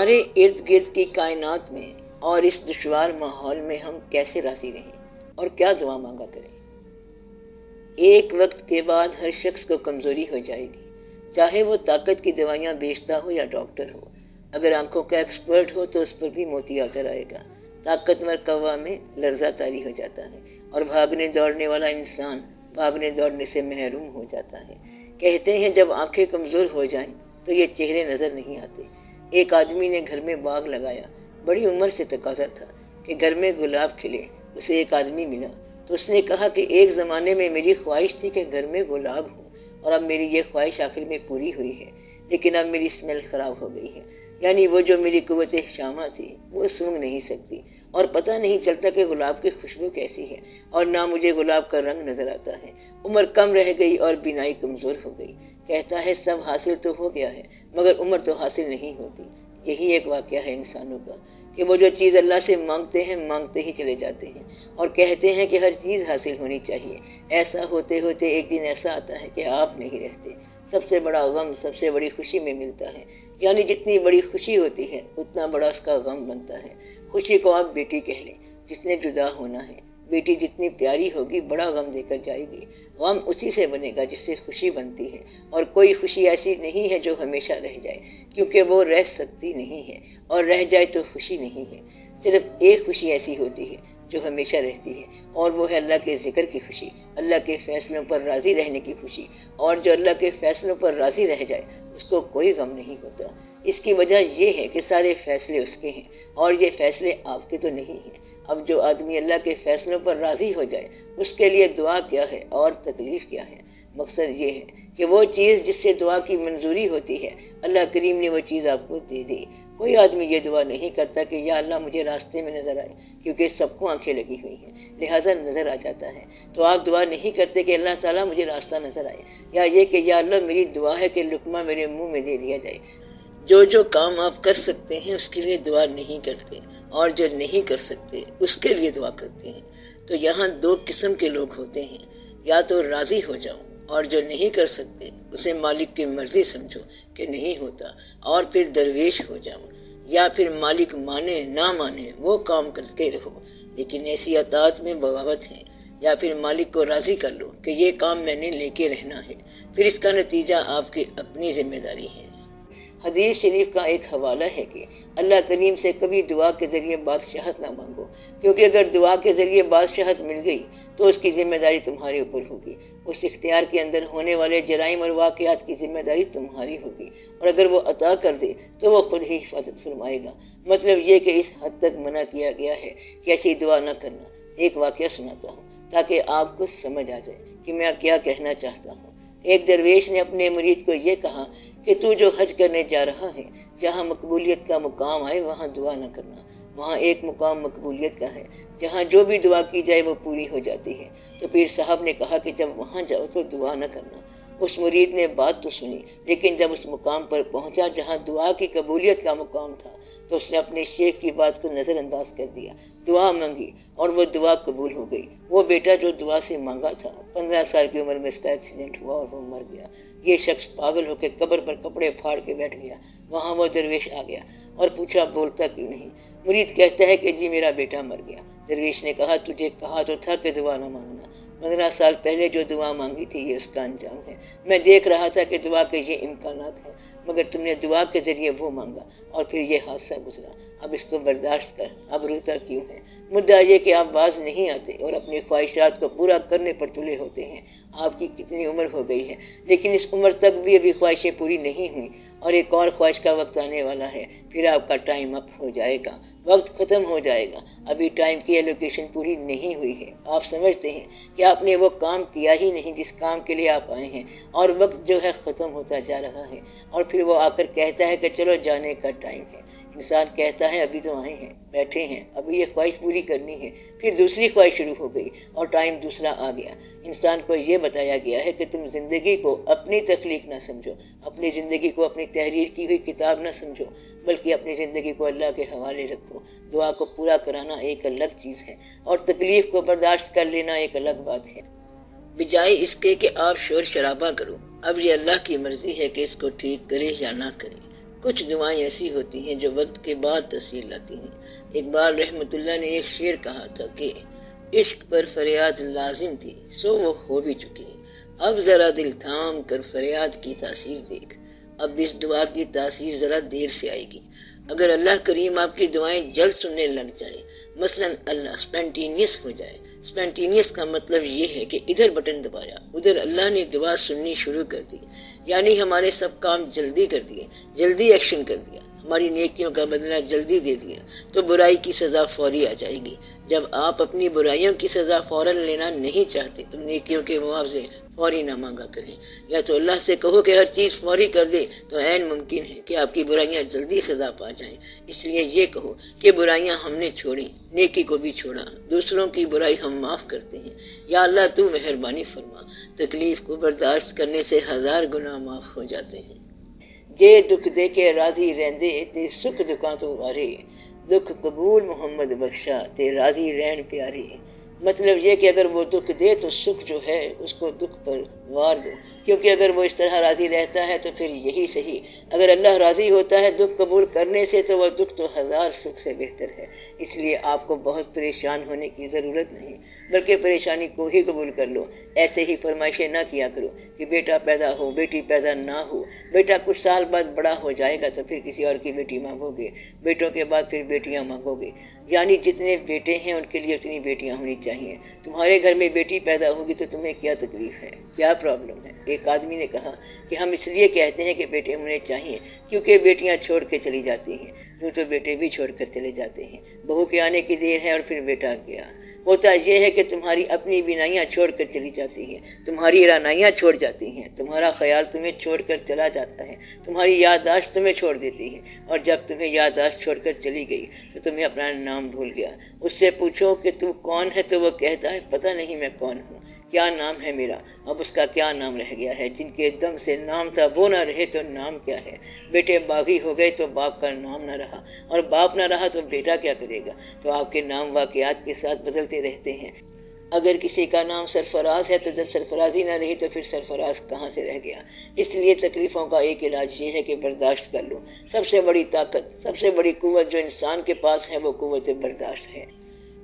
ہمارے ارد گرد کی کائنات میں اور اس دشوار ماحول میں ہم کیسے راضی رہیں اور کیا دعا مانگا کریں؟ ایک وقت کے بعد ہر شخص کو کمزوری ہو جائے گی، چاہے وہ طاقت کی دوائیاں بیچتا ہو یا ڈاکٹر ہو۔ اگر آنکھوں کا ایکسپرٹ ہو تو اس پر بھی موتی اتر آئے گا۔ طاقتور قوا میں لرزہ طاری ہو جاتا ہے اور بھاگنے دوڑنے والا انسان بھاگنے دوڑنے سے محروم ہو جاتا ہے۔ کہتے ہیں جب آنکھیں کمزور ہو جائیں تو یہ چہرے نظر نہیں آتے۔ ایک آدمی نے گھر میں باغ لگایا، بڑی عمر سے تقاضا تھا کہ گھر میں گلاب کھلے۔ اسے ایک آدمی ملا تو اس نے کہا کہ ایک زمانے میں میری خواہش تھی کہ گھر میں گلاب ہو، اور اب میری یہ خواہش آخر میں پوری ہوئی ہے، لیکن اب میری اسمیل خراب ہو گئی ہے۔ یعنی وہ جو میری قوت شامہ تھی وہ سونگھ نہیں سکتی، اور پتہ نہیں چلتا کہ گلاب کی خوشبو کیسی ہے، اور نہ مجھے گلاب کا رنگ نظر آتا ہے۔ عمر کم رہ گئی اور بینائی کمزور ہو گئی۔ کہتا ہے سب حاصل تو ہو گیا ہے مگر عمر تو حاصل نہیں ہوتی۔ یہی ایک واقعہ ہے انسانوں کا کہ وہ جو چیز اللہ سے مانگتے ہیں مانگتے ہی چلے جاتے ہیں اور کہتے ہیں کہ ہر چیز حاصل ہونی چاہیے۔ ایسا ہوتے ہوتے ایک دن ایسا آتا ہے کہ آپ نہیں رہتے۔ سب سے بڑا غم سب سے بڑی خوشی میں ملتا ہے، یعنی جتنی بڑی خوشی ہوتی ہے اتنا بڑا اس کا غم بنتا ہے۔ خوشی کو آپ بیٹی کہہ لیں جس نے جدا ہونا ہے۔ بیٹی جتنی پیاری ہوگی بڑا غم دے کر جائے گی۔ غم اسی سے بنے گا جس سے خوشی بنتی ہے، اور کوئی خوشی ایسی نہیں ہے جو ہمیشہ رہ جائے، کیونکہ وہ رہ سکتی نہیں ہے، اور رہ جائے تو خوشی نہیں ہے۔ صرف ایک خوشی ایسی ہوتی ہے جو ہمیشہ رہتی ہے، اور وہ ہے اللہ کے ذکر کی خوشی، اللہ کے فیصلوں پر راضی رہنے کی خوشی۔ اور جو اللہ کے فیصلوں پر راضی رہ جائے اس کو کوئی غم نہیں ہوتا۔ اس کی وجہ یہ ہے کہ سارے فیصلے اس کے ہیں اور یہ فیصلے آپ کے تو نہیں ہیں۔ اب جو آدمی اللہ کے فیصلوں پر راضی ہو جائے اس کے لیے دعا کیا ہے اور تکلیف کیا ہے۔ مقصد یہ ہے کہ وہ چیز جس سے دعا کی منظوری ہوتی ہے اللہ کریم نے وہ چیز آپ کو دے دی۔ کوئی آدمی یہ دعا نہیں کرتا کہ یا اللہ مجھے راستے میں نظر آئے، کیونکہ سب کو آنکھیں لگی ہوئی ہیں لہٰذا نظر آ جاتا ہے۔ تو آپ دعا نہیں کرتے کہ اللہ تعالیٰ مجھے راستہ نظر آئے، یا یہ کہ یا اللہ میری دعا ہے کہ لقمہ میرے منہ میں دے دیا جائے۔ جو کام آپ کر سکتے ہیں اس کے لیے دعا نہیں کرتے، اور جو نہیں کر سکتے اس کے لیے دعا کرتے ہیں۔ تو یہاں دو قسم کے لوگ ہوتے ہیں، یا تو راضی ہو جاؤ اور جو نہیں کر سکتے اسے مالک کی مرضی سمجھو کہ نہیں ہوتا اور پھر درویش ہو جاؤ، یا پھر مالک مانے نہ مانے وہ کام کرتے رہو لیکن ایسی اطاعت میں بغاوت ہے، یا پھر مالک کو راضی کر لو کہ یہ کام میں نے لے کے رہنا ہے، پھر اس کا نتیجہ آپ کی اپنی ذمہ داری ہے۔ حدیث شریف کا ایک حوالہ ہے کہ اللہ کریم سے کبھی دعا کے ذریعے بادشاہت نہ مانگو، کیونکہ اگر دعا کے ذریعے بادشاہت مل گئی تو اس کی ذمہ داری تمہارے اوپر ہوگی۔ اس اختیار کے اندر ہونے والے جرائم اور واقعات کی ذمہ داری تمہاری ہوگی، اور اگر وہ عطا کر دے تو وہ خود ہی حفاظت فرمائے گا۔ مطلب یہ کہ اس حد تک منع کیا گیا ہے کہ ایسی دعا نہ کرنا۔ ایک واقعہ سناتا ہوں تاکہ آپ کو سمجھ آ جائے کہ میں کیا کہنا چاہتا ہوں۔ ایک درویش نے اپنے مرید کو یہ کہا کہ تو جو حج کرنے جا رہا ہے جہاں مقبولیت کا مقام آئے وہاں دعا نہ کرنا۔ وہاں ایک مقام مقبولیت کا ہے جہاں جو بھی دعا کی جائے وہ پوری ہو جاتی ہے۔ تو پیر صاحب نے کہا کہ جب وہاں جاؤ تو دعا نہ کرنا۔ اس مرید نے بات تو سنی، لیکن جب اس مقام پر پہنچا جہاں دعا کی قبولیت کا مقام تھا تو اس نے اپنے شیخ کی بات کو نظر انداز کر دیا، دعا مانگی اور وہ دعا قبول ہو گئی۔ وہ بیٹا جو دعا سے مانگا تھا 15 سال کی عمر میں اس کا ایکسیڈنٹ ہوا اور وہ مر گیا۔ یہ شخص پاگل ہو کے قبر پر کپڑے پھاڑ کے بیٹھ گیا۔ وہاں وہ درویش آ گیا اور پوچھا بولتا کیوں نہیں؟ مرید کہتا ہے کہ جی میرا بیٹا مر گیا۔ درویش نے کہا تجھے کہا تو تھا کہ دعا نہ مانگنا۔ 15 سال پہلے جو دعا مانگی تھی یہ اس کا انجام ہے۔ میں دیکھ رہا تھا کہ دعا کے یہ امکانات ہیں، مگر تم نے دعا کے ذریعے وہ مانگا اور پھر یہ حادثہ گزرا۔ اب اس کو برداشت کر، اب روتا کیوں ہے؟ مدعا یہ کہ آپ باز نہیں آتے اور اپنی خواہشات کو پورا کرنے پر تلے ہوتے ہیں۔ آپ کی کتنی عمر ہو گئی ہے لیکن اس عمر تک بھی ابھی خواہشیں پوری نہیں ہوئی، اور ایک اور خواہش کا وقت آنے والا ہے، پھر آپ کا ٹائم اپ ہو جائے گا، وقت ختم ہو جائے گا۔ ابھی ٹائم کی ایلوکیشن پوری نہیں ہوئی ہے۔ آپ سمجھتے ہیں کہ آپ نے وہ کام کیا ہی نہیں جس کام کے لیے آپ آئے ہیں، اور وقت جو ہے ختم ہوتا جا رہا ہے، اور پھر وہ آ کر کہتا ہے کہ چلو جانے کا ٹائم ہے۔ انسان کہتا ہے ابھی تو آئے ہیں، بیٹھے ہیں، ابھی یہ خواہش پوری کرنی ہے، پھر دوسری خواہش شروع ہو گئی اور ٹائم دوسرا آ گیا۔ انسان کو یہ بتایا گیا ہے کہ تم زندگی کو اپنی تخلیق نہ سمجھو، اپنی زندگی کو اپنی تحریر کی ہوئی کتاب نہ سمجھو، بلکہ اپنی زندگی کو اللہ کے حوالے رکھو۔ دعا کو پورا کرانا ایک الگ چیز ہے اور تکلیف کو برداشت کر لینا ایک الگ بات ہے، بجائے اس کے کہ آپ شور شرابہ کرو۔ اب یہ اللہ کی مرضی ہے کہ اس کو ٹھیک کرے یا نہ کرے۔ کچھ دعائیں ایسی ہوتی ہیں جو وقت کے بعد تاثیر لاتی ہیں۔ اقبال رحمۃ اللہ نے ایک شعر کہا تھا کہ عشق پر فریاد لازم تھی سو وہ ہو بھی چکی، اب ذرا دل تھام کر فریاد کی تاثیر دیکھ، اب اس دعا کی تاثیر ذرا دیر سے آئے گی۔ اگر اللہ کریم آپ کی دعائیں جلد سننے لگ جائے، مثلا اللہ سپینٹینیس ہو جائے، سپینٹینیس کا مطلب یہ ہے کہ ادھر بٹن دبایا ادھر اللہ نے دعا سننی شروع کر دی، یعنی ہمارے سب کام جلدی کر دیے، جلدی ایکشن کر دیا، ہماری نیکیوں کا بدلہ جلدی دے دیا، تو برائی کی سزا فوری آ جائے گی۔ جب آپ اپنی برائیوں کی سزا فوراً لینا نہیں چاہتے تو نیکیوں کے معاوضے فوری نہ مانگا کریں، یا تو اللہ سے کہو کہ ہر چیز فوری کر دے، تو عین ممکن ہے کہ آپ کی برائیاں جلدی سزا پا جائیں۔ اس لیے یہ کہو کہ برائیاں ہم نے چھوڑی، نیکی کو بھی چھوڑا، دوسروں کی برائی ہم معاف کرتے ہیں، یا اللہ تو مہربانی فرما۔ تکلیف کو برداشت کرنے سے 1000 گناہ معاف ہو جاتے ہیں۔ جے دکھ دے کے راضی رہندے تے سکھ دکھاں تو وارے، دکھ قبول محمد بخشا تے راضی رہن پیارے۔ مطلب یہ کہ اگر وہ دکھ دے تو سکھ جو ہے اس کو دکھ پر وار دو، کیونکہ اگر وہ اس طرح راضی رہتا ہے تو پھر یہی صحیح، اگر اللہ راضی ہوتا ہے دکھ قبول کرنے سے تو وہ دکھ تو 1000 سکھ سے بہتر ہے۔ اس لیے آپ کو بہت پریشان ہونے کی ضرورت نہیں، بلکہ پریشانی کو ہی قبول کر لو۔ ایسے ہی فرمائشیں نہ کیا کرو کہ بیٹا پیدا ہو، بیٹی پیدا نہ ہو، بیٹا کچھ سال بعد بڑا ہو جائے گا تو پھر کسی اور کی بیٹی مانگو گے، بیٹوں کے بعد پھر بیٹیاں مانگو گے، یعنی جتنے بیٹے ہیں ان کے لیے اتنی بیٹیاں ہونی چاہیے۔ تمہارے گھر میں بیٹی پیدا ہوگی تو تمہیں کیا تکلیف ہے، کیا پرابلم ہے؟ ایک آدمی نے کہا کہ ہم اس لیے کہتے ہیں کہ بیٹے ہونے چاہیے کیونکہ بیٹیاں چھوڑ کے چلی جاتی ہیں، یوں تو بیٹے بھی چھوڑ کر چلے جاتے ہیں، بہو کے آنے کی دیر ہے اور پھر بیٹا گیا۔ ہوتا یہ ہے کہ تمہاری اپنی بینائیاں چھوڑ کر چلی جاتی ہیں، تمہاری رانائیاں چھوڑ جاتی ہیں، تمہارا خیال تمہیں چھوڑ کر چلا جاتا ہے، تمہاری یادداشت تمہیں چھوڑ دیتی ہے، اور جب تمہیں یادداشت چھوڑ کر چلی گئی تو تمہیں اپنا نام بھول گیا۔ اس سے پوچھو کہ تو کون ہے تو وہ کہتا ہے پتہ نہیں میں کون ہوں، کیا نام ہے میرا، اب اس کا کیا نام رہ گیا ہے؟ جن کے دم سے نام تھا وہ نہ رہے تو نام کیا ہے؟ بیٹے باغی ہو گئے تو باپ کا نام نہ رہا، اور باپ نہ رہا تو بیٹا کیا کرے گا؟ تو آپ کے نام واقعات کے ساتھ بدلتے رہتے ہیں۔ اگر کسی کا نام سرفراز ہے تو جب سرفرازی نہ رہی تو پھر سرفراز کہاں سے رہ گیا؟ اس لیے تکلیفوں کا ایک علاج یہ ہے کہ برداشت کر لو۔ سب سے بڑی طاقت، سب سے بڑی قوت جو انسان کے پاس ہے وہ قوت برداشت ہے۔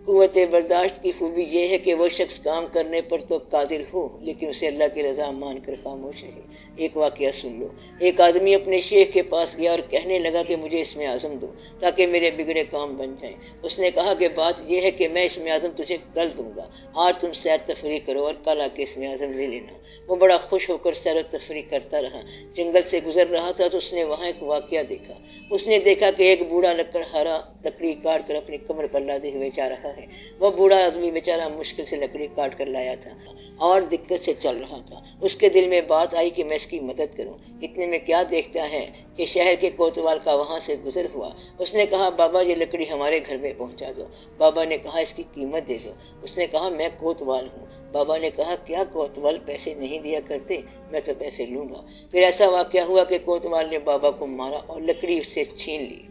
قوت برداشت کی خوبی یہ ہے کہ وہ شخص کام کرنے پر تو قادر ہو لیکن اسے اللہ کی رضا مان کر خاموش رہے۔ ایک واقعہ سن لو۔ ایک آدمی اپنے شیخ کے پاس گیا اور کہنے لگا کہ مجھے اسم اعظم دو تاکہ میرے بگڑے کام بن جائیں۔ اس نے کہا کہ بات یہ ہے کہ میں اسم اعظم تجھے کل دوں گا، آج تم سیر تفریح کرو اور کل آ کے اسم اعظم لے لینا۔ وہ بڑا خوش ہو کر سیر و تفریح کرتا رہا۔ جنگل سے گزر رہا تھا تو اس نے وہاں ایک واقعہ دیکھا۔ اس نے دیکھا کہ ایک بوڑھا لکڑہارا لکڑی کاٹ کر اپنی کمر پر لادے ہوئے جا رہا ہے۔ وہ بوڑھا آدمی بیچارہ مشکل سے لکڑی کاٹ کر لایا تھا اور دقت سے چل رہا تھا۔ اس کے دل میں بات آئی کہ میں اس کی مدد کروں۔ اتنے میں کیا دیکھتا ہے کہ شہر کے کوتوال کا وہاں سے گزر ہوا۔ اس نے کہا بابا یہ لکڑی ہمارے گھر میں پہنچا دو۔ بابا نے کہا اس کی قیمت دے دو۔ اس نے کہا میں کوتوال ہوں۔ بابا نے کہا کیا کوتوال پیسے نہیں دیا کرتے؟ میں تو پیسے لوں گا۔ پھر ایسا واقعہ ہوا کہ کوتوال نے بابا کو مارا اور لکڑی اس سے چھین لی۔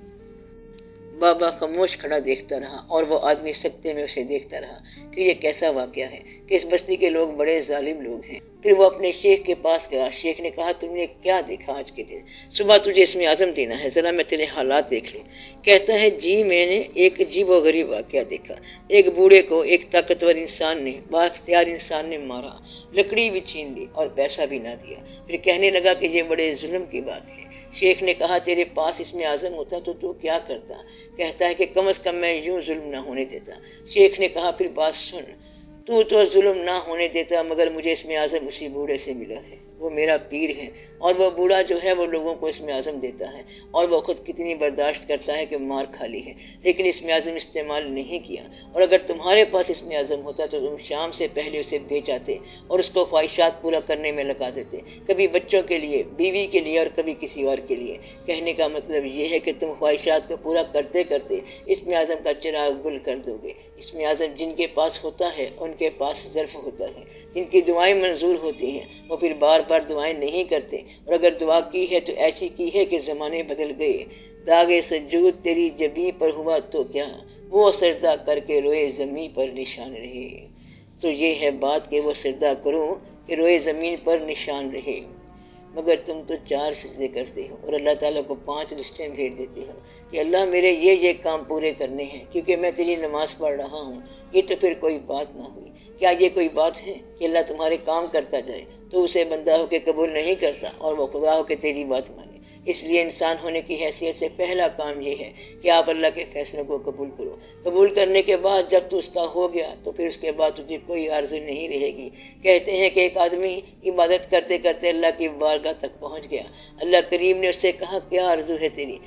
بابا خاموش کھڑا دیکھتا رہا اور وہ آدمی سکتے میں اسے دیکھتا رہا کہ یہ کیسا واقعہ ہے کہ اس بستی کے لوگ بڑے ظالم لوگ ہیں۔ پھر وہ اپنے شیخ کے پاس گیا۔ شیخ نے کہا تم نے کیا دیکھا آج کے دن؟ صبح تجھے اسم اعظم دینا ہے، ذرا میں تیرے حالات دیکھ لوں۔ کہتا ہے جی میں نے ایک عجیب و غریب واقعہ دیکھا۔ ایک بوڑھے کو ایک طاقتور انسان نے، با اختیار انسان نے مارا، لکڑی بھی چھین لی اور پیسہ بھی نہ دیا۔ پھر کہنے لگا کہ یہ بڑے ظلم کی بات ہے۔ شیخ نے کہا تیرے پاس اسم اعظم ہوتا تو کیا کرتا؟ کہتا ہے کہ کم از کم میں یوں ظلم نہ ہونے دیتا۔ شیخ نے کہا پھر بات سن، تو ظلم نہ ہونے دیتا مگر مجھے اسم اعظم اسی بوڑھے سے ملا ہے، وہ میرا پیر ہے، اور وہ بوڑھا جو ہے وہ لوگوں کو اسم اعظم دیتا ہے، اور وہ خود کتنی برداشت کرتا ہے کہ مار کھا لی ہے لیکن اسم اعظم استعمال نہیں کیا۔ اور اگر تمہارے پاس اسم اعظم ہوتا تو تم شام سے پہلے اسے بیچ آتے اور اس کو خواہشات پورا کرنے میں لگا دیتے، کبھی بچوں کے لیے، بیوی کے لیے اور کبھی کسی اور کے لیے۔ کہنے کا مطلب یہ ہے کہ تم خواہشات کو پورا کرتے کرتے اسم اعظم کا چراغ گل کر دو گے۔ اسم اعظم جن کے پاس ہوتا ہے ان کے پاس ظرف ہوتا ہے، جن کی دعائیں منظور ہوتی ہیں وہ پھر بار بار دعائیں نہیں کرتے، اور اگر دعا کی ہے تو ایسی کی ہے کہ زمانے بدل گئے۔ داغ سجود تیری جبیں پر ہوا تو کیا، وہ سجدہ کر کے روئے زمین پر نشان رہے۔ تو یہ ہے بات کہ وہ سجدہ کرو کہ روئے زمین پر نشان رہے۔ مگر تم تو 4 سجدے کرتے ہو اور اللہ تعالیٰ کو 5 لسٹیں بھیج دیتے ہو کہ اللہ میرے یہ کام پورے کرنے ہیں کیونکہ میں تیری نماز پڑھ رہا ہوں. یہ تو پھر کوئی بات نہ ہوئی. کیا یہ کوئی بات ہے کہ اللہ تمہارے کام کرتا جائے تو اسے بندہ ہو کے قبول نہیں کرتا اور وہ خدا ہو کے تیری بات مانے؟ اس لیے انسان ہونے کی حیثیت سے پہلا کام یہ ہے کہ آپ اللہ کے فیصلوں کو قبول کرو. قبول کرنے کے بعد جب تو اس کا ہو گیا تو پھر اس کے بعد تجھے کوئی آرزو نہیں رہے گی. کہتے ہیں کہ ایک آدمی عبادت کرتے کرتے اللہ کی بارگاہ تک پہنچ گیا. اللہ کریم نے اس سے کہا کیا آرزو ہے تیری؟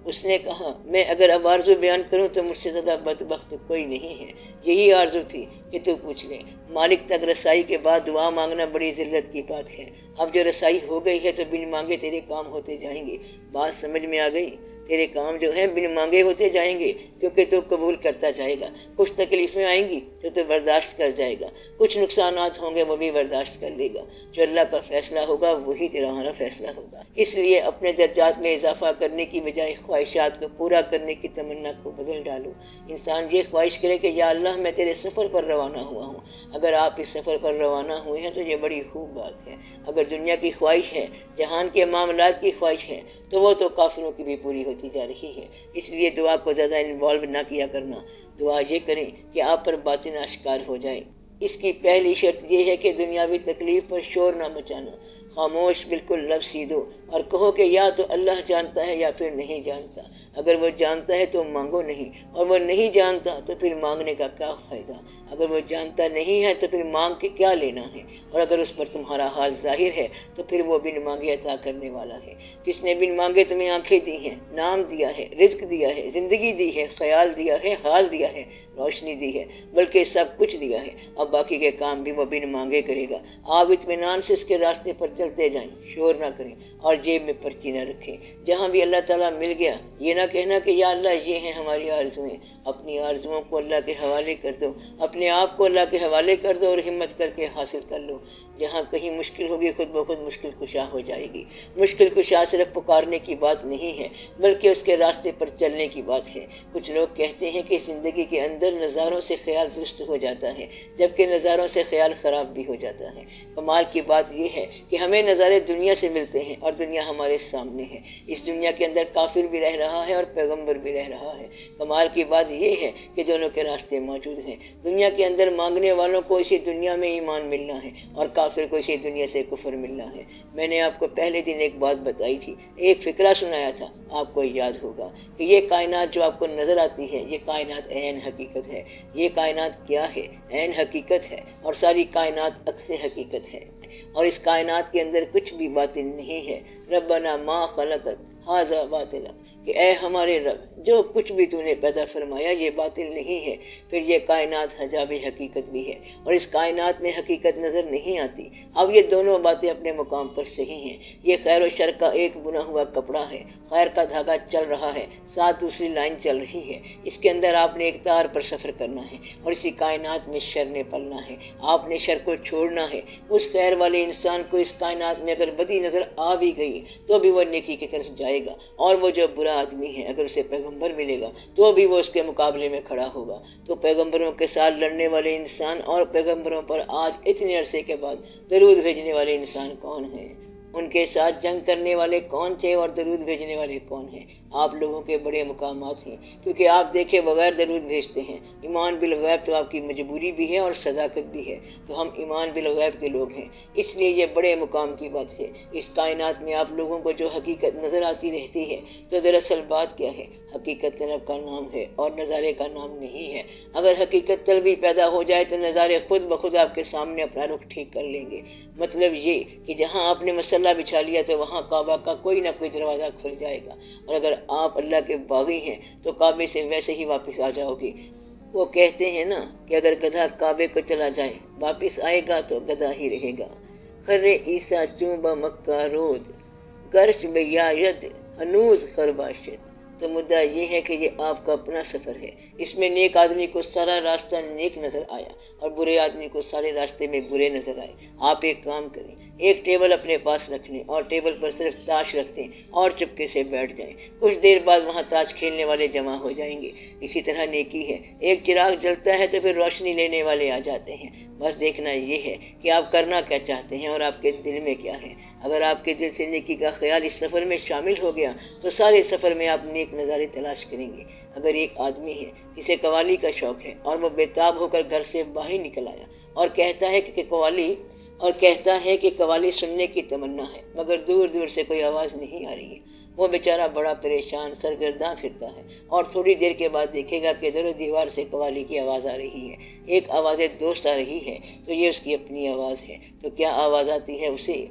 اس نے کہا میں اگر اب آرزو بیان کروں تو مجھ سے زیادہ بدبخت کوئی نہیں ہے. یہی آرزو تھی کہ تو پوچھ لے. مالک تک رسائی کے بعد دعا مانگنا بڑی ذلت کی بات ہے. اب جو رسائی ہو گئی ہے تو بن مانگے تیرے کام ہوتے جائیں گے. بات سمجھ میں آ گئی؟ تیرے کام جو ہیں بن مانگے ہوتے جائیں گے کیونکہ تو قبول کرتا جائے گا. کچھ تکلیفیں آئیں گی تو برداشت کر جائے گا. کچھ نقصانات ہوں گے وہ بھی برداشت کر لے گا. جو اللہ کا فیصلہ ہوگا وہی تیرا فیصلہ ہوگا. اس لیے اپنے درجات میں اضافہ کرنے کی بجائے خواہشات کو پورا کرنے کی تمنا کو بدل ڈالو. انسان یہ خواہش کرے کہ یا اللہ میں تیرے سفر پر روانہ ہوا ہوں. اگر آپ اس سفر پر روانہ ہوئے ہیں تو یہ بڑی خوب بات ہے. اگر دنیا کی خواہش ہے، جہان کے معاملات کی خواہش ہے تو وہ تو کافروں کی بھی پوری ہوتی جا رہی ہے. اس لیے دعا کو زیادہ انوالو نہ کیا کرنا. دعا یہ کریں کہ آپ پر باطن آشکار ہو جائے. اس کی پہلی شرط یہ ہے کہ دنیاوی تکلیف پر شور نہ مچانا. خاموش بالکل لب سیدھو اور کہو کہ یا تو اللہ جانتا ہے یا پھر نہیں جانتا. اگر وہ جانتا ہے تو مانگو نہیں، اور وہ نہیں جانتا تو پھر مانگنے کا کیا فائدہ؟ اگر وہ جانتا نہیں ہے تو پھر مانگ کے کیا لینا ہے؟ اور اگر اس پر تمہارا حال ظاہر ہے تو پھر وہ بن مانگے عطا کرنے والا ہے. جس نے بن مانگے تمہیں آنکھیں دی ہیں، نام دیا ہے، رزق دیا ہے، زندگی دی ہے، خیال دیا ہے، حال دیا ہے، روشنی دی ہے، بلکہ سب کچھ دیا ہے. اب باقی کے کام بھی وہ بن مانگے کرے گا. آپ اطمینان سے اس کے راستے پر چلتے جائیں، شور نہ کریں اور جیب میں پرچی نہ رکھیں. جہاں بھی اللہ تعالیٰ مل گیا یہ نہ کہنا کہ یا اللہ یہ ہیں ہماری آرزویں. اپنی آرزوؤں کو اللہ کے حوالے کر دو، اپنے آپ کو اللہ کے حوالے کر دو اور ہمت کر کے حاصل کر لو. جہاں کہیں مشکل ہوگی خود بخود مشکل کشا ہو جائے گی. مشکل کشا صرف پکارنے کی بات نہیں ہے بلکہ اس کے راستے پر چلنے کی بات ہے. کچھ لوگ کہتے ہیں کہ زندگی کے اندر نظاروں سے خیال درست ہو جاتا ہے جبکہ نظاروں سے خیال خراب بھی ہو جاتا ہے. کمال کی بات یہ ہے کہ ہمیں نظارے دنیا سے ملتے ہیں اور دنیا ہمارے سامنے ہے. اس دنیا کے اندر کافر بھی رہ رہا ہے اور پیغمبر بھی رہ رہا ہے. کمال کی بات یہ ہے کہ دونوں کے راستے موجود ہیں. دنیا کے اندر مانگنے والوں کو اسی دنیا میں ایمان ملنا ہے اور کافر کو اسی دنیا سے کفر ملنا ہے. میں نے آپ کو پہلے دن ایک بات بتائی تھی، ایک فقرہ سنایا تھا، آپ کو یاد ہوگا کہ یہ کائنات جو آپ کو نظر آتی ہے یہ کائنات عین حقیقت ہے. یہ کائنات کیا ہے؟ عین حقیقت ہے اور ساری کائنات عکس حقیقت ہے. اور اس کائنات کے اندر کچھ بھی باطل نہیں ہے. ربنا ما خلقت ھذا باطلا، کہ اے ہمارے رب جو کچھ بھی تو نے پیدا فرمایا یہ باطل نہیں ہے. پھر یہ کائنات حجاب حقیقت بھی ہے اور اس کائنات میں حقیقت نظر نہیں آتی. اب یہ دونوں باتیں اپنے مقام پر صحیح ہیں. یہ خیر و شر کا ایک بنا ہوا کپڑا ہے. خیر کا دھاگا چل رہا ہے، ساتھ دوسری لائن چل رہی ہے. اس کے اندر آپ نے ایک تار پر سفر کرنا ہے اور اسی کائنات میں شر نے پلنا ہے. آپ نے شر کو چھوڑنا ہے. اس خیر والے انسان کو اس کائنات میں اگر بدی نظر آ بھی گئی تو بھی وہ نیکی کی طرف جائے گا، اور وہ جو برا آدمی ہے اگر اسے پیغمبر ملے گا تو بھی وہ اس کے مقابلے میں کھڑا ہوگا. تو پیغمبروں کے ساتھ لڑنے والے انسان اور پیغمبروں پر آج اتنے عرصے کے بعد درود بھیجنے والے انسان کون ہیں؟ ان کے ساتھ جنگ کرنے والے کون تھے اور درود بھیجنے والے کون ہیں؟ آپ لوگوں کے بڑے مقامات ہیں کیونکہ آپ دیکھے بغیر درود بھیجتے ہیں. ایمان بالغیب تو آپ کی مجبوری بھی ہے اور صداقت بھی ہے. تو ہم ایمان بالغیب کے لوگ ہیں، اس لیے یہ بڑے مقام کی بات ہے. اس کائنات میں آپ لوگوں کو جو حقیقت نظر آتی رہتی ہے تو دراصل بات کیا ہے؟ حقیقت طلب کا نام ہے اور نظارے کا نام نہیں ہے. اگر حقیقت طلبی پیدا ہو جائے تو نظارے خود بخود آپ کے سامنے اپنا رخ ٹھیک کر لیں گے. مطلب یہ کہ جہاں آپ نے مسلح بچھا لیا تو وہاں کعبہ کا کوئی نہ کوئی دروازہ کھل جائے گا، اور اگر آپ اللہ کے باغی ہیں تو کعبے سے ویسے ہی واپس آ جاؤ گے. وہ کہتے ہیں نا کہ اگر گدھا کعبے کو چلا جائے واپس آئے گا تو گدھا ہی رہے گا. خرے عیسیٰ چوبہ مکہ رود گرش بیا ید ہنوز خرباشت. تو مدعا یہ ہے کہ یہ آپ کا اپنا سفر ہے. اس میں نیک آدمی کو سارا راستہ نیک نظر آیا اور برے آدمی کو سارے راستے میں برے نظر آئے. آپ ایک کام کریں ایک ٹیبل اپنے پاس رکھ لیں اور ٹیبل پر صرف تاش رکھ دیں اور چپکے سے بیٹھ جائیں۔ کچھ دیر بعد وہاں تاش کھیلنے والے جمع ہو جائیں گے۔ اسی طرح نیکی ہے، ایک چراغ جلتا ہے تو پھر روشنی لینے والے آ جاتے ہیں۔ بس دیکھنا یہ ہے کہ آپ کرنا کیا چاہتے ہیں اور آپ کے دل میں کیا ہے۔ اگر آپ کے دل سے نیکی کا خیال اس سفر میں شامل ہو گیا تو سارے سفر میں آپ نیک نظارے تلاش کریں گے۔ اگر ایک آدمی ہے جسے قوالی کا شوق ہے اور وہ بےتاب ہو کر گھر سے باہر نکل آیا اور کہتا ہے کہ قوالی سننے کی تمنا ہے، مگر دور دور سے کوئی آواز نہیں آ رہی ہے، وہ بیچارہ بڑا پریشان سرگرداں پھرتا ہے اور تھوڑی دیر کے بعد دیکھے گا کہ در و دیوار سے قوالی کی آواز آ رہی ہے، ایک آواز دوست آ رہی ہے تو یہ اس کی اپنی آواز ہے۔ تو کیا آواز آتی ہے اسے؟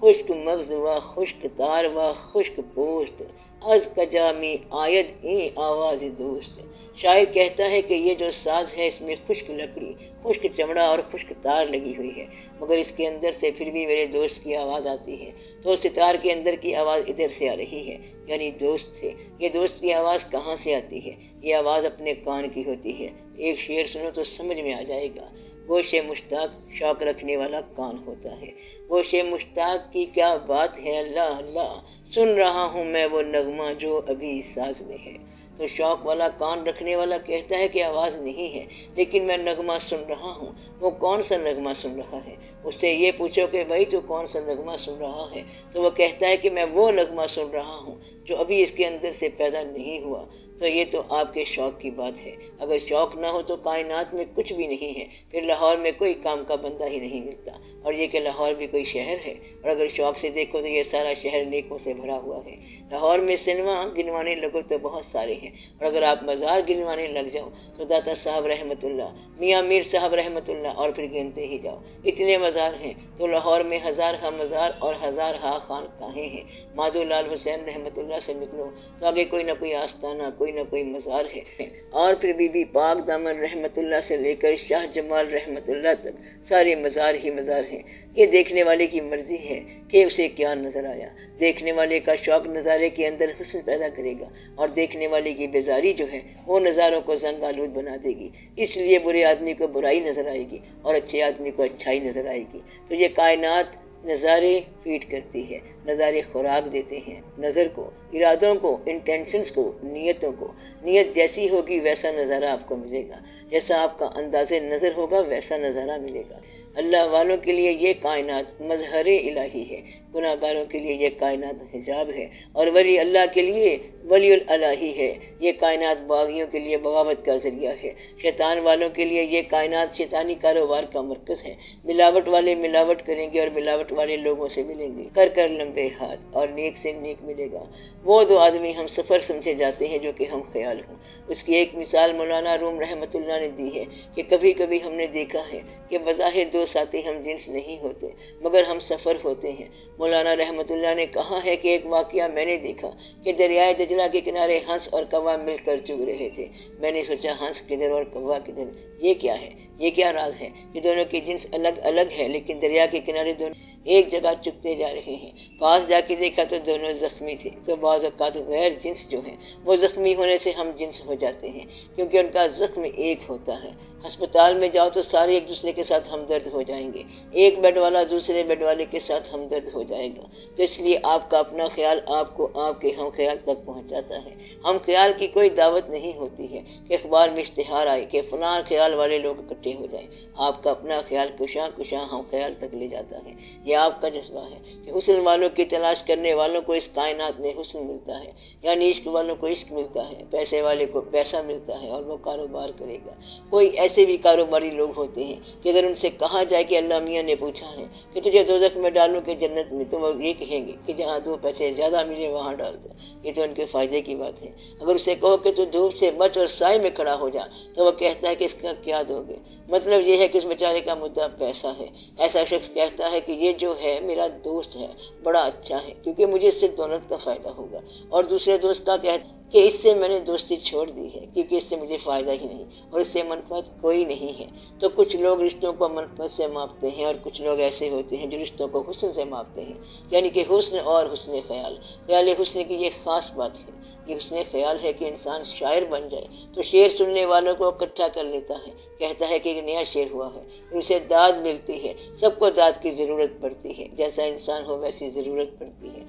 خشک مغز و خشک تار و خشک پوست، از کجا می آید این آواز دوست۔ شاعر کہتا ہے کہ یہ جو ساز ہے اس میں خشک لکڑی، خشک چمڑا اور خشک تار لگی ہوئی ہے، مگر اس کے اندر سے پھر بھی میرے دوست کی آواز آتی ہے۔ تو ستار کے اندر کی آواز ادھر سے آ رہی ہے، یعنی دوست سے۔ یہ دوست کی آواز کہاں سے آتی ہے؟ یہ آواز اپنے کان کی ہوتی ہے۔ ایک شعر سنو تو سمجھ میں آ جائے گا۔ گوش مشتاق شوق رکھنے والا کان ہوتا ہے۔ گوش مشتاق کی کیا بات ہے، اللہ اللہ، سن رہا ہوں میں وہ نغمہ جو ابھی ساز میں ہے۔ تو شوق والا کان رکھنے والا کہتا ہے کہ آواز نہیں ہے لیکن میں نغمہ سن رہا ہوں۔ وہ کون سا نغمہ سن رہا ہے؟ اس سے یہ پوچھو کہ بھائی تو کون سا نغمہ سن رہا ہے، تو وہ کہتا ہے کہ میں وہ نغمہ سن رہا ہوں جو ابھی اس کے اندر سے پیدا نہیں ہوا۔ تو یہ تو آپ کے شوق کی بات ہے۔ اگر شوق نہ ہو تو کائنات میں کچھ بھی نہیں ہے، پھر لاہور میں کوئی کام کا بندہ ہی نہیں ملتا، اور یہ کہ لاہور بھی کوئی شہر ہے، اور اگر شوق سے دیکھو تو یہ سارا شہر نیکوں سے بھرا ہوا ہے۔ لاہور میں سنیما گنوانے لگو تو بہت سارے ہیں، اور اگر آپ مزار گنوانے لگ جاؤ تو داتا صاحب رحمت اللہ، میاں میر صاحب رحمت اللہ، اور پھر گنتے ہی جاؤ، اتنے مزار ہیں۔ تو لاہور میں ہزار ہا مزار اور ہزار ہا خانقاہیں ہیں۔ مادھو لال حسین رحمت اللہ سے نکلو تو آگے کوئی نہ کوئی آستانہ، کوئی نہ کوئی مزار ہے، اور پھر بی بی پاک دامن رحمت اللہ سے لے کر شاہ جمال رحمت اللہ تک سارے مزار ہی مزار ہیں۔ یہ دیکھنے والے کی مرضی ہے کہ اسے کیا نظر آیا۔ دیکھنے والے کا شوق نظارے کے اندر حسن پیدا کرے گا، اور دیکھنے والے کی بیزاری جو ہے وہ نظاروں کو زنگ آلود بنا دے گی۔ اس لیے برے آدمی کو برائی نظر آئے گی اور اچھے آدمی کو اچھائی نظر آئے گی۔ تو یہ کائنات نظارے فیڈ کرتی ہے، نظارے خوراک دیتے ہیں نظر کو، ارادوں کو، انٹینشنز کو، نیتوں کو۔ نیت جیسی ہوگی ویسا نظارہ آپ کو ملے گا، جیسا آپ کا انداز نظر ہوگا ویسا نظارہ ملے گا۔ اللہ والوں کے لیے یہ کائنات مظہر الہی ہے، گناہ گاروں کے لیے یہ کائنات حجاب ہے، اور ولی اللہ کے لیے ولی الہی ہے۔ یہ کائنات باغیوں کے لیے بغاوت کا ذریعہ ہے، شیطان والوں کے لیے یہ کائنات شیطانی کاروبار کا مرکز ہے۔ ملاوٹ والے ملاوٹ کریں گے اور ملاوٹ والے لوگوں سے ملیں گے، کر لمبے ہاتھ، اور نیک سے نیک ملے گا۔ وہ دو آدمی ہم سفر سمجھے جاتے ہیں جو کہ ہم خیال ہوں۔ اس کی ایک مثال مولانا روم رحمت اللہ نے دی ہے کہ کبھی کبھی ہم نے دیکھا ہے کہ بظاہر دو ساتھی ہم جنس نہیں ہوتے مگر ہم سفر ہوتے ہیں۔ مولانا رحمت اللہ نے کہا ہے کہ ایک واقعہ میں نے دیکھا کہ دریائے دجلہ کے کنارے ہنس اور کوا مل کر چگ رہے تھے۔ میں نے سوچا ہنس کدھر اور کوا کدھر، یہ کیا ہے، یہ کیا راز ہے کہ دونوں کی جنس الگ الگ ہے لیکن دریا کے کنارے دونوں ایک جگہ چگتے جا رہے ہیں۔ پاس جا کے دیکھا تو دونوں زخمی تھے۔ تو بعض اوقات غیر جنس جو ہیں وہ زخمی ہونے سے ہم جنس ہو جاتے ہیں کیونکہ ان کا زخم ایک ہوتا ہے۔ ہسپتال میں جاؤ تو سارے ایک دوسرے کے ساتھ ہمدرد ہو جائیں گے، ایک بیڈ والا دوسرے بیڈ والے کے ساتھ ہمدرد ہو جائے گا۔ تو اس لیے آپ کا اپنا خیال آپ کو آپ کے ہم خیال تک پہنچاتا ہے۔ ہم خیال کی کوئی دعوت نہیں ہوتی ہے کہ اخبار میں اشتہار آئے کہ فلاں خیال والے لوگ اکٹھے ہو جائیں۔ آپ کا اپنا خیال کشاں کشاں ہم خیال تک لے جاتا ہے۔ یہ آپ کا جذبہ ہے کہ حسن والوں کی تلاش کرنے والوں کو اس کائنات میں حسن ملتا ہے، یعنی عشق والوں کو عشق ملتا ہے، پیسے والے کو پیسہ ملتا ہے اور وہ کاروبار کرے گا۔ کوئی ایسے بھی کاروباری لوگ ہوتے ہیں کہ اگر ان سے کہا جائے کہ اللہ میاں نے پوچھا ہے کہ تجھے دوزخ میں ڈالوں کہ جنت میں، تو وہ یہ کہیں گے کہ جہاں دو پیسے زیادہ ملے وہاں ڈال دو۔ یہ تو ان کے فائدے کی بات ہے۔ اگر اسے کہو کہ تو دھوپ سے بچ اور سائے میں کھڑا ہو جا تو وہ کہتا ہے کہ اس کا کیا دو گے؟ مطلب یہ ہے کہ اس بیچارے کا مدعا پیسہ ہے۔ ایسا شخص کہتا ہے کہ یہ جو ہے میرا دوست ہے، بڑا اچھا ہے کیونکہ مجھے اس سے دولت کا فائدہ ہوگا، اور دوسرے دوست کا کہتا ہے کہ اس سے میں نے دوستی چھوڑ دی ہے کیونکہ اس سے مجھے فائدہ ہی نہیں اور اس سے منفعت کوئی نہیں ہے۔ تو کچھ لوگ رشتوں کو منفعت سے ماپتے ہیں اور کچھ لوگ ایسے ہوتے ہیں جو رشتوں کو حسن سے ماپتے ہیں، یعنی کہ حسن اور حسن خیال۔ خیال حسن کی یہ خاص بات ہے یہ حسن خیال ہے کہ انسان شاعر بن جائے تو شعر سننے والوں کو اکٹھا کر لیتا ہے، کہتا ہے کہ ایک نیا شعر ہوا ہے، اسے داد ملتی ہے، سب کو داد کی ضرورت پڑتی ہے، جیسا انسان ہو ویسی ضرورت پڑتی ہے۔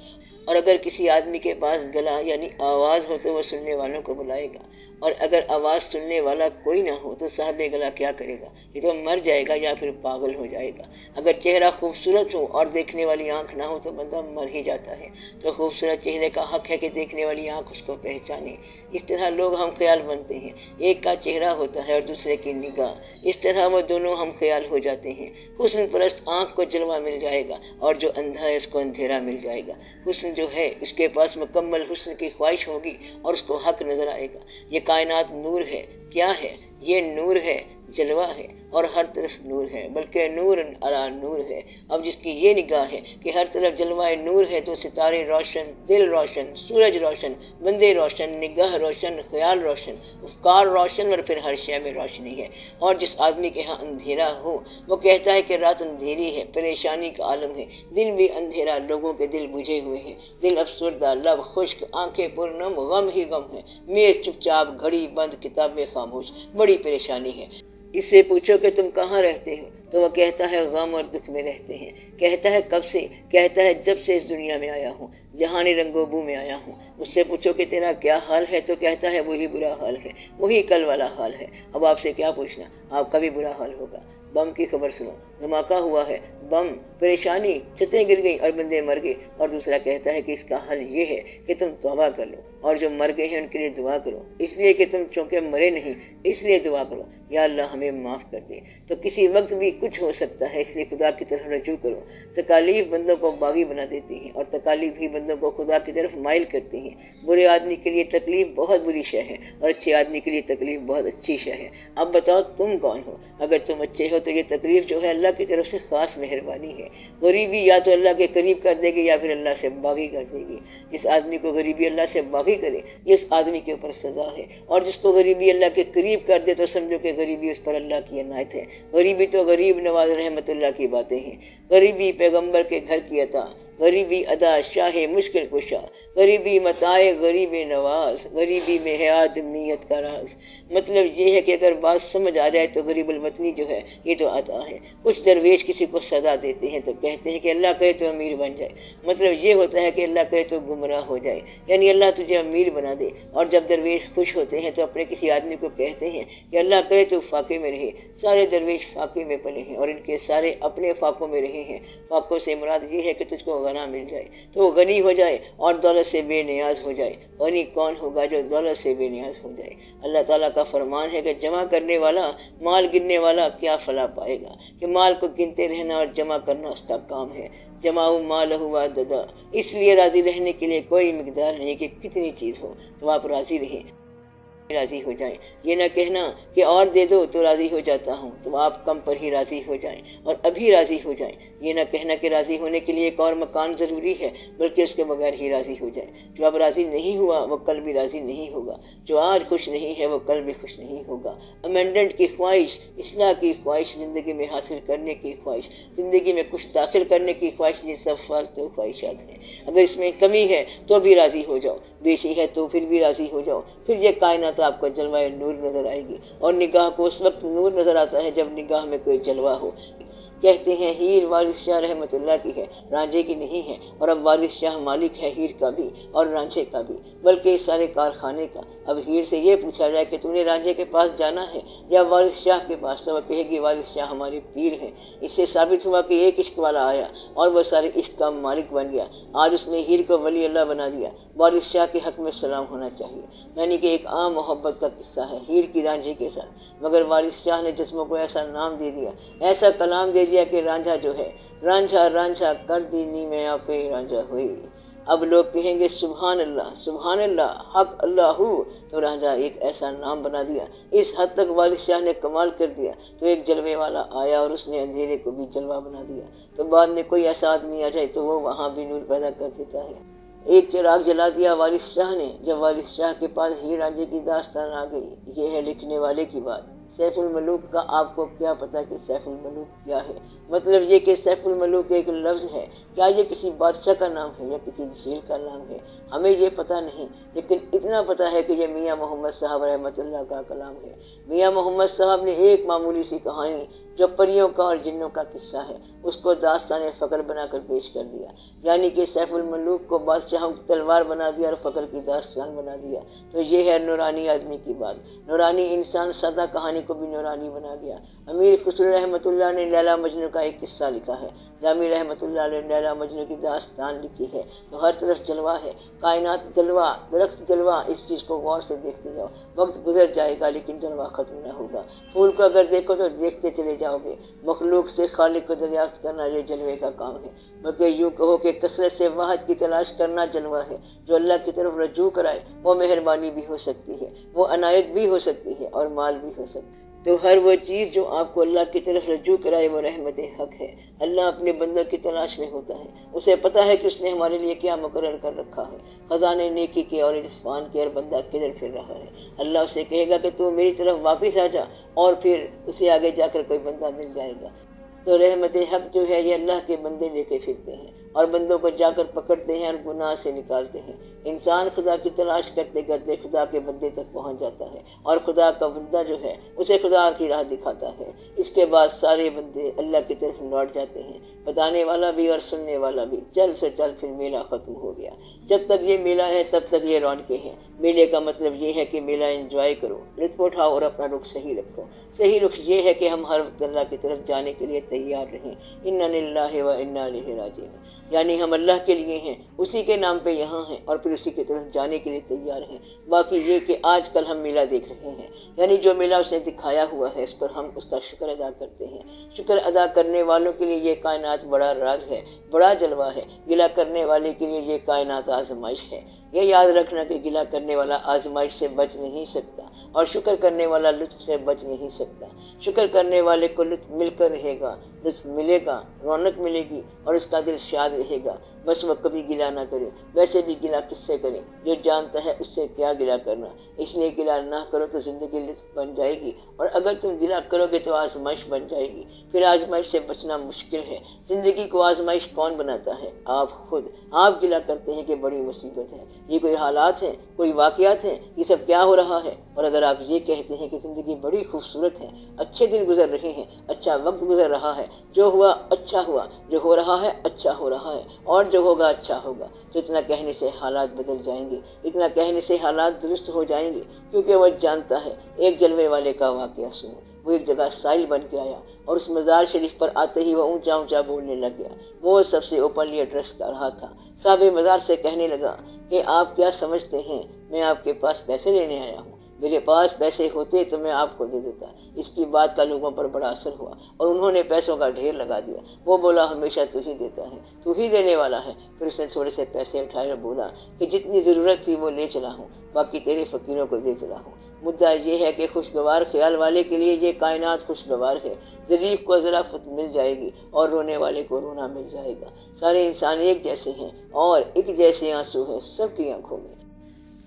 اور اگر کسی آدمی کے پاس گلا یعنی آواز ہو تو وہ سننے والوں کو بلائے گا، اور اگر آواز سننے والا کوئی نہ ہو تو صاحب گلا کیا کرے گا؟ یہ تو مر جائے گا یا پھر پاگل ہو جائے گا۔ اگر چہرہ خوبصورت ہو اور دیکھنے والی آنکھ نہ ہو تو بندہ مر ہی جاتا ہے۔ تو خوبصورت چہرے کا حق ہے کہ دیکھنے والی آنکھ اس کو پہچانے۔ اس طرح لوگ ہم خیال بنتے ہیں، ایک کا چہرہ ہوتا ہے اور دوسرے کی نگاہ، اس طرح وہ دونوں ہم خیال ہو جاتے ہیں۔ حسن پرست آنکھ کو جلوہ مل جائے گا اور جو اندھا ہے اس کو اندھیرا مل جائے گا۔ حسن جو ہے اس کے پاس مکمل حسن کی خواہش ہوگی اور اس کو حق نظر آئے گا۔ یہ کائنات نور ہے، کیا ہے؟ یہ نور ہے، جلوہ ہے اور ہر طرف نور ہے، بلکہ نور علی نور ہے۔ اب جس کی یہ نگاہ ہے کہ ہر طرف جلوہ نور ہے تو ستارے روشن، دل روشن، سورج روشن، بندے روشن، نگاہ روشن، خیال روشن، افکار روشن اور پھر ہر شے میں روشنی ہے۔ اور جس آدمی کے ہاں اندھیرا ہو وہ کہتا ہے کہ رات اندھیری ہے، پریشانی کا عالم ہے، دل بھی اندھیرا، لوگوں کے دل بجھے ہوئے ہیں، دل افسردہ، لب خشک، آنکھیں پرنم، غم ہی غم ہے، میز چپ چاپ، گھڑی بند، کتابیں خاموش، بڑی پریشانی ہے۔ اس سے پوچھو کہ تم کہاں رہتے ہو تو وہ کہتا ہے غم اور دکھ میں رہتے ہیں۔ کہتا ہے کب سے؟ کہتا ہے جب سے اس دنیا میں آیا ہوں، جہانی رنگ و بو میں آیا ہوں۔ اس سے پوچھو کہ تیرا کیا حال ہے تو کہتا ہے وہی برا حال ہے، وہی کل والا حال ہے۔ اب آپ سے کیا پوچھنا، آپ کا بھی برا حال ہوگا۔ بم کی خبر سنو، دھماکہ ہوا ہے، بم، پریشانی، چھتیں گر گئی اور بندے مر گئے، اور دوسرا کہتا ہے کہ اس کا حل یہ ہے کہ تم توبہ کر لو اور جو مر گئے ہیں ان کے لیے دعا کرو، اس لیے کہ تم چونکہ مرے نہیں اس لیے دعا کرو یا اللہ ہمیں معاف کر دے۔ تو کسی وقت بھی کچھ ہو سکتا ہے، اس لیے خدا کی طرف رجوع کرو۔ تکالیف بندوں کو باغی بنا دیتی ہیں اور تکالیف ہی بندوں کو خدا کی طرف مائل کرتی ہیں۔ برے آدمی کے لیے تکلیف بہت بری شے ہے اور اچھے آدمی کے لیے تکلیف بہت اچھی شے ہے۔ اب بتاؤ تم کون ہو؟ اگر تم اچھے ہو تو یہ تکلیف جو ہے اللہ کی طرف سے خاص مہربانی ہے۔ غریبی یا تو اللہ کے قریب کر دے گی یا پھر اللہ سے باغی کر دے گی۔ جس آدمی کو غریبی اللہ سے باغی کرے اس آدمی کے اوپر سزا ہے، اور جس کو غریبی اللہ کے قریب کر دے تو سمجھو کہ غریبی اس پر اللہ کی عنایت ہے۔ غریبی تو غریب نواز رحمت اللہ کی باتیں ہیں۔ غریبی پیغمبر کے گھر کی عطا، غریبی ادا شاہ مشکل کشا، غریبی متائے غریب نواز، غریبی میں ہے آدمیت کا راز۔ مطلب یہ ہے کہ اگر بات سمجھ آ جائے تو غریب الوطنی جو ہے یہ تو عطا ہے۔ کچھ درویش کسی کو سزا دیتے ہیں تو کہتے ہیں کہ اللہ کرے تو امیر بن جائے، مطلب یہ ہوتا ہے کہ اللہ کرے تو گمراہ ہو جائے، یعنی اللہ تجھے امیر بنا دے۔ اور جب درویش خوش ہوتے ہیں تو اپنے کسی آدمی کو کہتے ہیں کہ اللہ کرے تو فاقے میں رہے۔ سارے درویش فاقے میں پلے ہیں اور ان کے سارے اپنے فاقوں میں رہے ہیں۔ فاقوں سے مراد یہ ہے کہ تجھ کو غنا مل جائے تو وہ غنی ہو جائے اور دولت سے بے نیاز ہو جائے۔ غنی کون ہوگا جو دولت سے بے نیاز ہو جائے؟ اللہ تعالیٰ کا فرمان ہے کہ جمع کرنے والا، مال گننے والا کیا فلاح پائے گا، کہ مال کو گنتے رہنا اور جمع کرنا اس کا کام ہے۔ جمع مالہ وعددا، اس لیے راضی رہنے کے لیے کوئی مقدار نہیں کہ کتنی چیز ہو تو آپ راضی رہیں، راضی ہو جائیں۔ یہ نہ کہنا کہ اور دے دو تو راضی ہو جاتا ہوں، تو آپ کم پر ہی راضی ہو جائیں اور ابھی راضی ہو جائیں۔ یہ نہ کہنا کہ راضی ہونے کے لیے ایک اور مکان ضروری ہے، بلکہ اس کے بغیر ہی راضی ہو جائے۔ جو اب راضی نہیں ہوا وہ کل بھی راضی نہیں ہوگا، جو آج خوش نہیں ہے وہ کل بھی خوش نہیں ہوگا۔ امینڈنٹ کی خواہش، اصلاح کی خواہش، زندگی میں حاصل کرنے کی خواہش، زندگی میں کچھ داخل کرنے کی خواہش، یہ سب فالتو خواہشات ہیں۔ اگر اس میں کمی ہے تو بھی راضی ہو جاؤ، بیشی ہے تو پھر بھی راضی ہو جاؤ، پھر یہ کائنات آپ کو جلوہ نور نظر آئے گی۔ اور نگاہ کو اس وقت نور نظر آتا ہے جب نگاہ میں کوئی جلوہ ہو۔ کہتے ہیں ہیر وارث شاہ رحمت اللہ کی ہے، رانجھے کی نہیں ہے، اور اب وارث شاہ مالک ہے ہیر کا بھی اور رانجھے کا بھی، بلکہ اس سارے کارخانے کا۔ اب ہیر سے یہ پوچھا جائے کہ تم نے رانجھے کے پاس جانا ہے یا وارث شاہ کے پاس، تو وہ کہے گی وارث شاہ ہمارے پیر ہیں۔ اس سے ثابت ہوا کہ ایک عشق والا آیا اور وہ سارے عشق کا مالک بن گیا۔ آج اس نے ہیر کو ولی اللہ بنا دیا۔ وارث شاہ کے حق میں سلام ہونا چاہیے، یعنی کہ ایک عام محبت کا قصہ ہے ہیر کی رانجھے کے ساتھ، مگر وارث شاہ نے جسموں کو ایسا نام دے دیا، ایسا کلام دے دیا کہ رانجھا جو ہے، رانجھا رانجھا کر دینی میں آپ رانجھا ہوئی۔ اب لوگ کہیں گے سبحان اللہ حق اللہ ہو، تو رانجھا ایک ایسا نام بنا دیا۔ اس حد تک وارث شاہ نے کمال کر دیا تو ایک جلوے والا آیا اور اس نے اندھیرے کو بھی جلوہ بنا دیا۔ تو بعد میں کوئی ایسا آدمی آ جائے تو وہ وہاں بھی نور پیدا کر دیتا ہے۔ ایک چراغ جلا دیا وارث شاہ نے جب وارث شاہ کے پاس ہیر رانجھے کی داستان آ گئی۔ یہ ہے لکھنے والے کی بات۔ سیف الملوک کا آپ کو کیا پتا کہ سیف الملوک کیا ہے؟ مطلب یہ کہ سیف الملوک ایک لفظ ہے، کیا یہ کسی بادشاہ کا نام ہے یا کسی جھیل کا نام ہے، ہمیں یہ پتہ نہیں، لیکن اتنا پتہ ہے کہ یہ میاں محمد صاحب رحمۃ اللہ کا کلام ہے۔ میاں محمد صاحب نے ایک معمولی سی کہانی جو پریوں کا اور جنوں کا قصہ ہے اس کو داستان فقر بنا کر پیش کر دیا، یعنی کہ سیف الملوک کو بادشاہوں کی تلوار بنا دیا اور فقر کی داستان بنا دیا۔ تو یہ ہے نورانی آدمی کی بات، نورانی انسان سادہ کہانی کو بھی نورانی بنا گیا۔ امیر خسرو رحمۃ اللہ نے لیلا مجنوں کا ایک قصہ لکھا ہے، جامی رحمۃ اللہ نے لیلا مجنوں کی داستان لکھی ہے، تو ہر طرف جلوہ ہے، کائنات جلوہ، درخت جلوہ، اس چیز کو غور سے دیکھتے جاؤ، وقت گزر جائے گا لیکن جلوہ ختم نہ ہوگا۔ پھول کو اگر دیکھو تو دیکھتے چلے جاؤ گے، مخلوق سے خالق کو دریافت کرنا یہ جلوے کا کام ہے، بلکہ یوں کہو کہ کثرت سے واحد کی تلاش کرنا جلوہ ہے۔ جو اللہ کی طرف رجوع کرائے وہ مہربانی بھی ہو سکتی ہے، وہ عنایت بھی ہو سکتی ہے اور مال بھی ہو سکتی ہے۔ تو ہر وہ چیز جو آپ کو اللہ کی طرف رجوع کرائے وہ رحمت حق ہے۔ اللہ اپنے بندوں کی تلاش میں ہوتا ہے، اسے پتہ ہے کہ اس نے ہمارے لیے کیا مقرر کر رکھا ہے، خزانے نیکی کے اور عرفان کے، اور بندہ کدھر پھر رہا ہے۔ اللہ اسے کہے گا کہ تو میری طرف واپس آ جا، اور پھر اسے آگے جا کر کوئی بندہ مل جائے گا۔ تو رحمت حق جو ہے یہ اللہ کے بندے لے کے پھرتے ہیں اور بندوں کو جا کر پکڑتے ہیں اور گناہ سے نکالتے ہیں۔ انسان خدا کی تلاش کرتے کرتے خدا کے بندے تک پہنچ جاتا ہے، اور خدا کا بندہ جو ہے اسے خدا کی راہ دکھاتا ہے۔ اس کے بعد سارے بندے اللہ کی طرف لوٹ جاتے ہیں، بتانے والا بھی اور سننے والا بھی۔ چل سے چل پھر میلہ ختم ہو گیا۔ جب تک یہ میلہ ہے تب تک یہ رونقیں ہیں۔ میلے کا مطلب یہ ہے کہ میلہ انجوائے کرو، لطف اٹھاؤ اور اپنا رخ صحیح رکھو۔ صحیح رخ یہ ہے کہ ہم ہر وقت اللہ کی طرف جانے کے لیے تیار رہیں۔ انا للہ و انا الیہ راجعون، یعنی ہم اللہ کے لیے ہیں، اسی کے نام پہ یہاں ہیں اور پھر اسی کی طرف جانے کے لیے تیار ہیں۔ باقی یہ کہ آج کل ہم میلہ دیکھ رہے ہیں، یعنی جو میلہ اس نے دکھایا ہوا ہے اس پر ہم اس کا شکر ادا کرتے ہیں۔ شکر ادا کرنے والوں کے لیے یہ کائنات بڑا راز ہے، بڑا جلوہ ہے۔ گلہ کرنے والے کے لیے یہ کائنات آزمائش ہے۔ یہ یاد رکھنا کہ گلہ کرنے والا آزمائش سے بچ نہیں سکتا اور شکر کرنے والا لطف سے بچ نہیں سکتا۔ شکر کرنے والے کو لطف مل کر رہے گا، لطف ملے گا، رونق ملے گی اور اس کا دل شاد رہے گا۔ بس وہ کبھی گلہ نہ کرے، ویسے بھی گلہ کس سے کرے، جو جانتا ہے اس سے کیا گلہ کرنا۔ اس لیے گلہ نہ کرو تو زندگی لطف بن جائے گی، اور اگر تم گلہ کرو گے تو آزمائش بن جائے گی، پھر آزمائش سے بچنا مشکل ہے۔ زندگی کو آزمائش کون بناتا ہے؟ آپ خود۔ آپ گلہ کرتے ہیں کہ بڑی مصیبت ہے، یہ کوئی حالات ہیں، کوئی واقعات ہیں، یہ سب کیا ہو رہا ہے؟ اور اگر آپ یہ کہتے ہیں کہ زندگی بڑی خوبصورت ہے، اچھے دن گزر رہے ہیں، اچھا وقت گزر رہا ہے، جو ہوا اچھا ہوا، جو ہو رہا ہے اچھا ہو رہا ہے، اور جو ہوگا اچھا ہوگا، تو اتنا کہنے سے حالات بدل جائیں گے، اتنا کہنے سے حالات درست ہو جائیں گے، کیونکہ وہ جانتا ہے۔ ایک جلوے والے کا واقعہ سنو۔ وہ ایک جگہ سائل بن کے آیا اور اس مزار شریف پر آتے ہی وہ اونچا اونچا بولنے لگ گیا۔ وہ سب سے اوپنلی ایڈریس کر رہا تھا۔ صاحب مزار سے کہنے لگا کہ آپ کیا سمجھتے ہیں میں آپ کے پاس پیسے لینے آیا ہوں؟ میرے پاس پیسے ہوتے تو میں آپ کو دے دیتا۔ اس کی بات کا لوگوں پر بڑا اثر ہوا اور انہوں نے پیسوں کا ڈھیر لگا دیا۔ وہ بولا ہمیشہ تو ہی دیتا ہے، تو ہی دینے والا ہے۔ پھر اس نے تھوڑے سے پیسے اٹھائے اور بولا کہ جتنی ضرورت تھی وہ لے چلا ہوں، باقی تیرے فقیروں کو دے چلا ہوں۔ مدعا یہ ہے کہ خوشگوار خیال والے کے لیے یہ کائنات خوشگوار ہے۔ ضعیف کو ذرافت مل جائے گی اور رونے والے کو رونا مل جائے گا۔ سارے انسان ایک جیسے ہیں اور ایک جیسے آنسو ہیں سب کی آنکھوں میں۔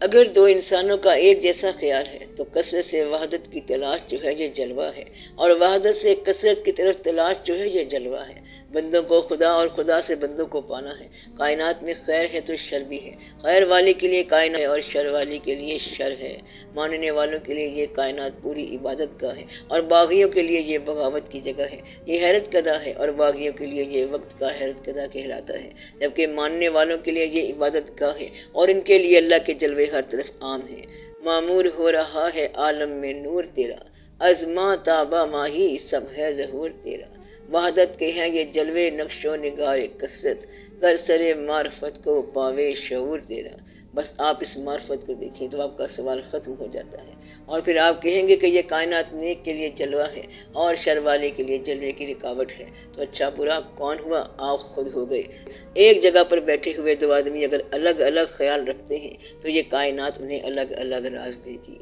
اگر دو انسانوں کا ایک جیسا خیال ہے تو کثرت سے وحدت کی تلاش جو ہے یہ جلوہ ہے، اور وحدت سے کثرت کی طرف تلاش جو ہے یہ جلوہ ہے۔ بندوں کو خدا اور خدا سے بندوں کو پانا ہے۔ کائنات میں خیر ہے تو شر بھی ہے، خیر والے کے لیے کائنات ہے اور شر والے کے لیے شر ہے۔ ماننے والوں کے لیے یہ کائنات پوری عبادت گاہ ہے، اور باغیوں کے لیے یہ بغاوت کی جگہ ہے۔ یہ حیرت کدہ ہے اور باغیوں کے لیے یہ وقت کا حیرت کدہ کہلاتا ہے، جبکہ ماننے والوں کے لیے یہ عبادت گاہ ہے اور ان کے لیے اللہ کے جلوے ہر طرف عام ہیں۔ معمور ہو رہا ہے عالم میں نور تیرا، ازماں تابہ ماہی سب ہے ظہور تیرا۔ وحدت کے ہیں یہ جلوے نقش و نگار کثرت، گر سرے معرفت کو پاوے شعور تیرا۔ بس آپ اس معرفت کو دیکھیں تو آپ کا سوال ختم ہو جاتا ہے، اور پھر آپ کہیں گے کہ یہ کائنات نیک کے لیے جلوہ ہے اور شر والے کے لیے جلوے کی رکاوٹ ہے۔ تو اچھا برا کون ہوا؟ آپ خود ہو گئے۔ ایک جگہ پر بیٹھے ہوئے دو آدمی اگر الگ الگ خیال رکھتے ہیں تو یہ کائنات انہیں الگ الگ راز دے گی۔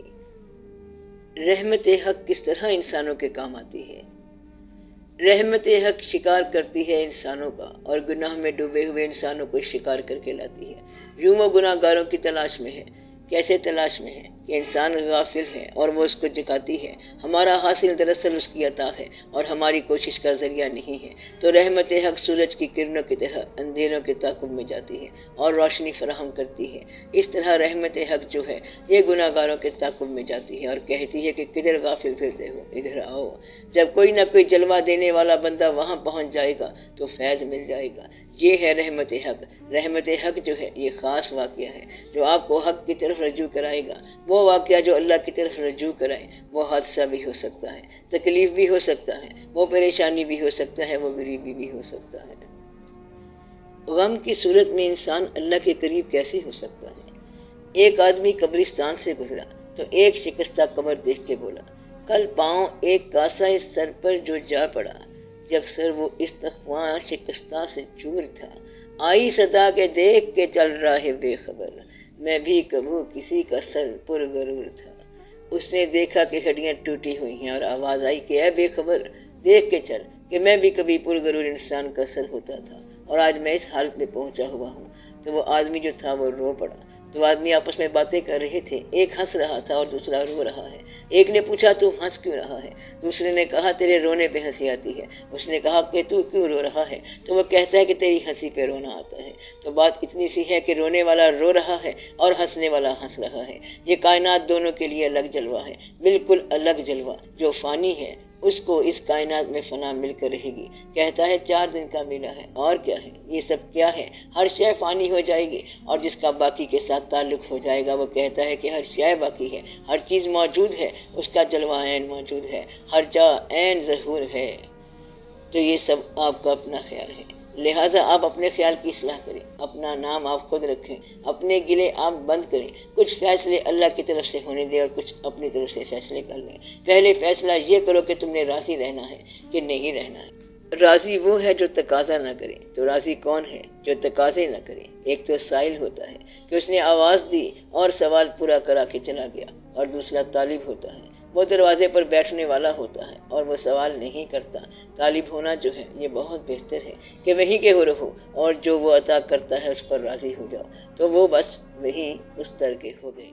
رحمت حق کس طرح انسانوں کے کام آتی ہے؟ رحمت حق شکار کرتی ہے انسانوں کا اور گناہ میں ڈوبے ہوئے انسانوں کو شکار کر کے لاتی ہے۔ یوں وہ گناہ گاروں کی تلاش میں ہے، کیسے تلاش میں ہے کہ انسان غافل ہے اور وہ اس کو جگاتی ہے۔ ہمارا حاصل دراصل اس کی عطا ہے اور ہماری کوشش کا ذریعہ نہیں ہے۔ تو رحمت حق سورج کی کرنوں کی طرح اندھیروں کے تعاقب میں جاتی ہے اور روشنی فراہم کرتی ہے۔ اس طرح رحمت حق جو ہے یہ گناہ گاروں کے تعاقب میں جاتی ہے اور کہتی ہے کہ کدھر غافل پھرتے ہو، ادھر آؤ۔ جب کوئی نہ کوئی جلوہ دینے والا بندہ وہاں پہنچ جائے گا تو فیض مل جائے گا۔ یہ ہے رحمت حق۔ رحمت حق جو ہے یہ خاص واقعہ ہے جو آپ کو حق کی طرف رجوع کرائے گا۔ وہ واقعہ جو اللہ کی طرف رجوع کرائے، وہ حادثہ بھی ہو سکتا ہے، تکلیف بھی ہو سکتا ہے، وہ پریشانی بھی ہو سکتا ہے، وہ غریبی بھی ہو سکتا ہے۔ غم کی صورت میں انسان اللہ کے قریب کیسے ہو سکتا ہے؟ ایک آدمی قبرستان سے گزرا تو ایک شکستہ قبر دیکھ کے بولا، کل پاؤں ایک کاسا اس سر پر جو جا پڑا، جب سر وہ استخواں شکستہ سے چور تھا، آئی صدا کے دیکھ کے چل رہا ہے بے خبر، میں بھی کبھی کسی کا سر پر غرور تھا۔ اس نے دیکھا کہ ہڈیاں ٹوٹی ہوئی ہیں اور آواز آئی کہ اے بے خبر دیکھ کے چل کہ میں بھی کبھی پر غرور انسان کا سر ہوتا تھا اور آج میں اس حالت میں پہنچا ہوا ہوں۔ تو وہ آدمی جو تھا وہ رو پڑا۔ تو آدمی آپس میں باتیں کر رہے تھے، ایک ہنس رہا تھا اور دوسرا رو رہا ہے۔ ایک نے پوچھا تو ہنس کیوں رہا ہے؟ دوسرے نے کہا تیرے رونے پہ ہنسی آتی ہے۔ اس نے کہا کہ تو کیوں رو رہا ہے؟ تو وہ کہتا ہے کہ تیری ہنسی پہ رونا آتا ہے۔ تو بات اتنی سی ہے کہ رونے والا رو رہا ہے اور ہنسنے والا ہنس رہا ہے۔ یہ کائنات دونوں کے لیے الگ جلوہ ہے، بالکل الگ جلوہ۔ جو فانی ہے اس کو اس کائنات میں فنا مل کر رہے گی۔ کہتا ہے 4 دن کا میلہ ہے، اور کیا ہے؟ یہ سب کیا ہے؟ ہر شے فانی ہو جائے گی اور جس کا باقی کے ساتھ تعلق ہو جائے گا وہ کہتا ہے کہ ہر شے باقی ہے، ہر چیز موجود ہے، اس کا جلوہ عین موجود ہے، ہر جا عین ظہور ہے۔ تو یہ سب آپ کا اپنا خیال ہے، لہٰذا آپ اپنے خیال کی اصلاح کریں، اپنا نام آپ خود رکھیں، اپنے گلے آپ بند کریں، کچھ فیصلے اللہ کی طرف سے ہونے دیں اور کچھ اپنی طرف سے فیصلے کر لیں۔ پہلے فیصلہ یہ کرو کہ تم نے راضی رہنا ہے کہ نہیں رہنا ہے۔ راضی وہ ہے جو تقاضا نہ کرے، تو راضی کون ہے جو تقاضے نہ کرے؟ ایک تو سائل ہوتا ہے کہ اس نے آواز دی اور سوال پورا کرا کے چلا گیا، اور دوسرا طالب ہوتا ہے، وہ دروازے پر بیٹھنے والا ہوتا ہے اور وہ سوال نہیں کرتا۔ طالب ہونا جو ہے یہ بہت بہتر ہے کہ وہیں کے ہو رہو اور جو وہ عطا کرتا ہے اس پر راضی ہو جاؤ، تو وہ بس وہی اس طرح کے ہو گئے۔